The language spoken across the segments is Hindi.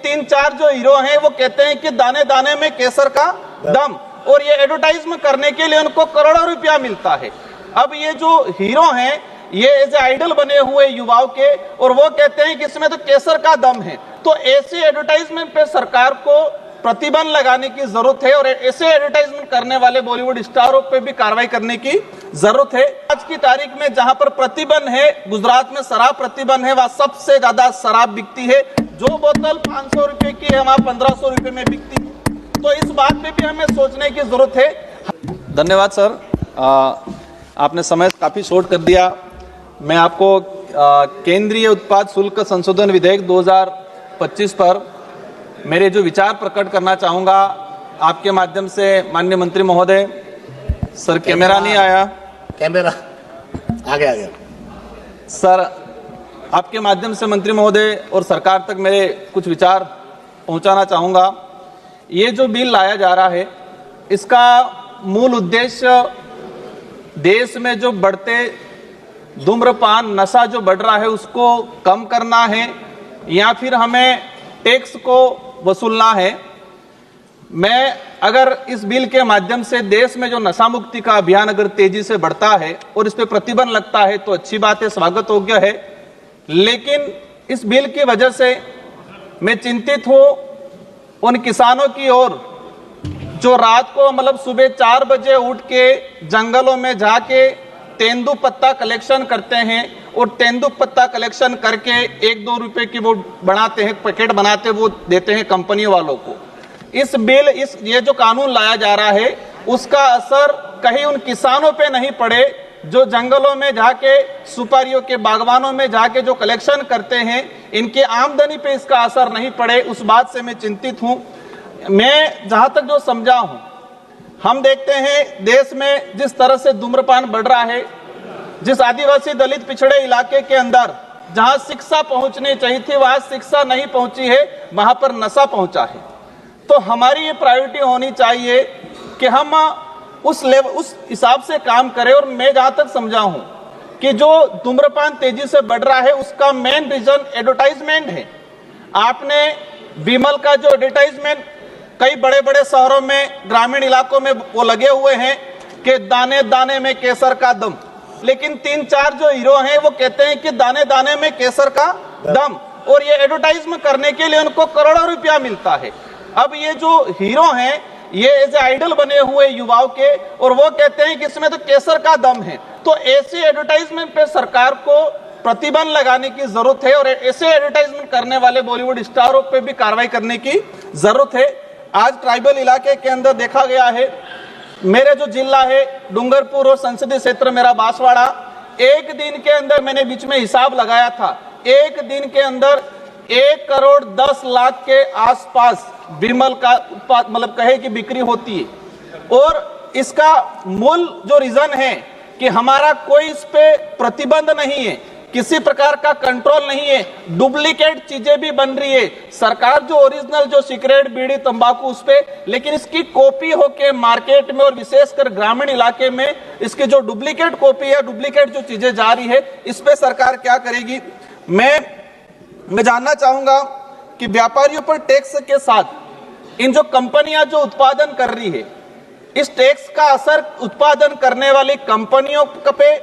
तीन चार जो हीरो हैं वो कहते हैं कि दाने दाने में केसर का दम, और ये एडवर्टाइजमेंट करने के लिए उनको करोड़ों रुपया मिलता है। अब ये जो हीरो हैं ये एज आइडल बने हुए युवाओं के, और वो कहते हैं कि इसमें तो केसर का दम है। तो ऐसे एडवर्टाइजमेंट पे सरकार को प्रतिबंध लगाने की जरूरत है, और ऐसे एडवर्टाइजमेंट करने वाले बॉलीवुड स्टारों पे भी कार्रवाई करने की जरूरत है। आज की तारीख में जहां पर प्रतिबंध है, गुजरात में शराब प्रतिबंध है, वहां सबसे ज्यादा शराब बिकती है। जो बोतल 500 रुपए की है वहां 1500 रुपए में बिकती है। तो इस बात पे भी हमें सोचने की जरूरत है। धन्यवाद सर, आपने समय काफी शॉर्ट कर दिया। मैं आपको केंद्रीय उत्पाद शुल्क संशोधन विधेयक 2025 पर मेरे जो विचार प्रकट करना चाहूँगा आपके माध्यम से। माननीय मंत्री महोदय, सर कैमरा नहीं आया, कैमरा आ गया सर, आपके माध्यम से मंत्री महोदय और सरकार तक मेरे कुछ विचार पहुंचाना चाहूँगा। ये जो बिल लाया जा रहा है इसका मूल उद्देश्य देश में जो बढ़ते धूम्रपान नशा जो बढ़ रहा है उसको कम करना है, या फिर हमें टैक्स को वसूलना है। मैं अगर इस बिल के माध्यम से देश में जो नशा मुक्ति का अभियान अगर तेजी से बढ़ता है और इस पे प्रतिबंध लगता है तो अच्छी बात है, स्वागत योग्य है। लेकिन इस बिल की वजह से मैं चिंतित हूं उन किसानों की ओर जो रात को मतलब सुबह 4 बजे उठ के जंगलों में जाके तेंदू पत्ता कलेक्शन करते हैं, और तेंदू पत्ता कलेक्शन करके 1-2 रुपए की वो बनाते हैं, पैकेट बनाते हैं, वो देते हैं कंपनी वालों को। ये जो कानून लाया जा रहा है उसका असर कहीं उन किसानों पे नहीं पड़े जो जंगलों में जाके सुपारियों के बागवानों में जाके जो कलेक्शन करते हैं, इनके आमदनी पे इसका असर नहीं पड़े, उस बात से मैं चिंतित हूं। मैं जहां तक जो समझा हूं, हम देखते हैं देश में जिस तरह से धूम्रपान बढ़ रहा है, जिस आदिवासी दलित पिछड़े इलाके के अंदर जहां शिक्षा पहुंचनी चाहिए थी वहां शिक्षा नहीं पहुंची है, वहां पर नशा पहुंचा है। तो हमारी ये प्रायोरिटी होनी चाहिए कि हम उस हिसाब से काम करें। और मैं जहां तक समझा हूं कि जो धूम्रपान तेजी से बढ़ रहा है उसका मेन रीजन एडवर्टाइजमेंट है। आपने विमल का जो एडवर्टाइजमेंट कई बड़े बड़े शहरों में, ग्रामीण इलाकों में वो लगे हुए हैं कि दाने दाने में केसर का दम, लेकिन 3-4 जो हीरो हैं वो कहते हैं कि दाने दाने में केसर का दम, और ये एडवर्टाइजमेंट करने के लिए उनको करोड़ों रुपया मिलता है। अब ये जो हीरो हैं ये एज आइडल बने हुए युवाओं के, और वो कहते हैं कि इसमें तो केसर का दम है। तो ऐसे एडवर्टाइजमेंट पे सरकार को प्रतिबंध लगाने की जरूरत है, और ऐसे एडवर्टाइजमेंट करने वाले बॉलीवुड स्टारों पे भी कार्रवाई करने की जरूरत है। आज ट्राइबल इलाके के अंदर देखा गया है, मेरे जो जिला है डूंगरपुर और संसदीय क्षेत्र मेरा बांसवाड़ा, एक दिन के अंदर मैंने बीच में हिसाब लगाया था, एक दिन के अंदर 1 करोड़ 10 लाख के आसपास विमल का उत्पाद मतलब कहे कि बिक्री होती है। और इसका मूल जो रीजन है कि हमारा कोई इस पे प्रतिबंध नहीं है, किसी प्रकार का कंट्रोल नहीं है, डुप्लीकेट चीजें भी बन रही है। सरकार जो ओरिजिनल जो सिगरेट बीड़ी तंबाकू उस पे, लेकिन इसकी कॉपी होके मार्केट में और विशेषकर ग्रामीण इलाके में इसकी जो डुप्लीकेट कॉपी है, डुप्लीकेट जो चीजें जा रही है, इस पे सरकार क्या करेगी। मैं जानना चाहूंगा कि व्यापारियों पर टैक्स के साथ इन जो कंपनियां जो उत्पादन कर रही है, इस टैक्स का असर उत्पादन करने वाली कंपनियों पे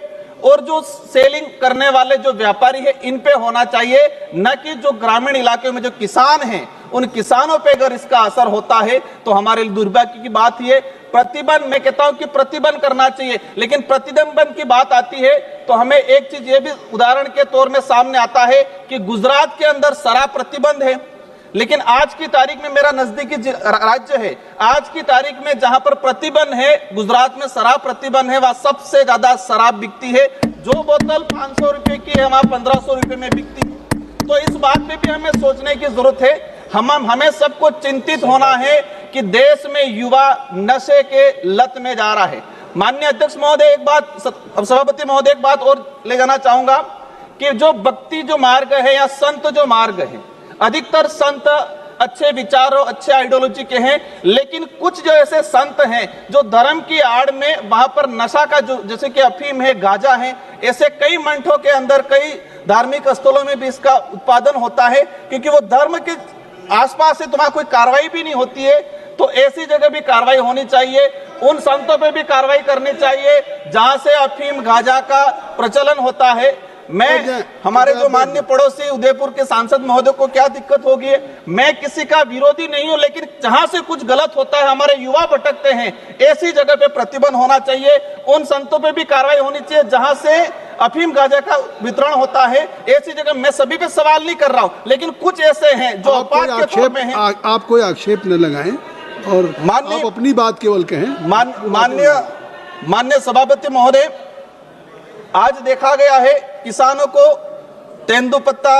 और जो सेलिंग करने वाले जो व्यापारी है इन पे होना चाहिए, न कि जो ग्रामीण इलाके में जो किसान हैं उन किसानों पे अगर इसका असर होता है तो हमारे लिए दुर्भाग्य की बात ये। प्रतिबंध, मैं कहता हूं कि प्रतिबंध करना चाहिए, लेकिन प्रतिबंध की बात आती है तो हमें एक चीज ये भी उदाहरण के तौर में सामने आता है कि गुजरात के अंदर शराब प्रतिबंध है, लेकिन आज की तारीख में मेरा नजदीकी राज्य है, आज की तारीख में जहां पर प्रतिबंध है, गुजरात में शराब प्रतिबंध है, वहां सबसे ज्यादा शराब बिकती है। जो बोतल 500 रुपए की है वहां 1500 रुपए में बिकती है। तो इस बात पे भी हमें सोचने की जरूरत है। हमें सबको चिंतित होना है कि देश में युवा नशे के लत में जा रहा है। माननीय अध्यक्ष महोदय, एक बात, सभापति महोदय, एक बात और ले जाना चाहूंगा कि जो भक्ति जो मार्ग है या संत जो मार्ग है, अधिकतर संत अच्छे विचारों, अच्छे आइडियोलॉजी के हैं, लेकिन कुछ जो ऐसे संत हैं जो धर्म की आड़ में वहां पर नशा का जो, जैसे कि अफीम है, गांजा है, ऐसे कई मंठों के अंदर, कई धार्मिक स्थलों में भी इसका उत्पादन होता है, क्योंकि वो धर्म के आसपास से तुम्हारी कोई कार्रवाई भी नहीं होती है, तो ऐसी जगह भी कार्रवाई होनी चाहिए। उन संतों पे भी कार्रवाई करनी चाहिए जहां से अफीम गांजा का प्रचलन होता है। मैं हमारे जो माननीय पड़ोसी उदयपुर के सांसद महोदय को क्या दिक्कत होगी है, मैं किसी का विरोधी नहीं हूं, लेकिन जहां से कुछ गलत होता है, हमारे युवा भटकते हैं, ऐसी जगह पे प्रतिबंध होना चाहिए। उन संतों पे भी कार्रवाई होनी चाहिए जहां से अफीम गांजा का वितरण होता है। ऐसी जगह मैं सभी पे सवाल नहीं कर रहा हूं, लेकिन कुछ ऐसे हैं जो अपवाद के तौर पे हैं। आप कोई आक्षेप न लगाएं और आप अपनी बात केवल कहें। माननीय सभापति महोदय, आज देखा गया है किसानों को तेंदुपत्ता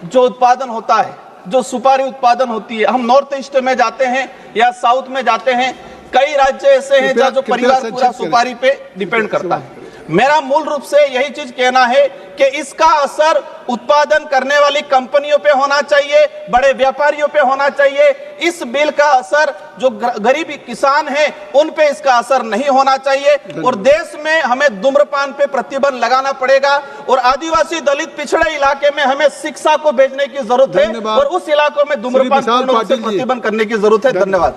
जो उत्पादन होता है, जो सुपारी उत्पादन होती है, हम नॉर्थ ईस्ट में जाते हैं या साउथ में जाते हैं, कई राज्य ऐसे हैं जहां जो परिवार पूरा सुपारी पे डिपेंड करता है। मेरा मूल रूप से यही चीज कहना है कि इसका असर उत्पादन करने वाली कंपनियों पे होना चाहिए, बड़े व्यापारियों पे होना चाहिए। इस बिल का असर जो गरीब किसान हैं उन पे इसका असर नहीं होना चाहिए। और देश में हमें धूम्रपान पे प्रतिबंध लगाना पड़ेगा और आदिवासी दलित पिछड़े इलाके में हमें शिक्षा को भेजने की जरूरत है और उस इलाकों में धूम्रपान पूर्ण रूप से प्रतिबंध करने की जरूरत है। धन्यवाद।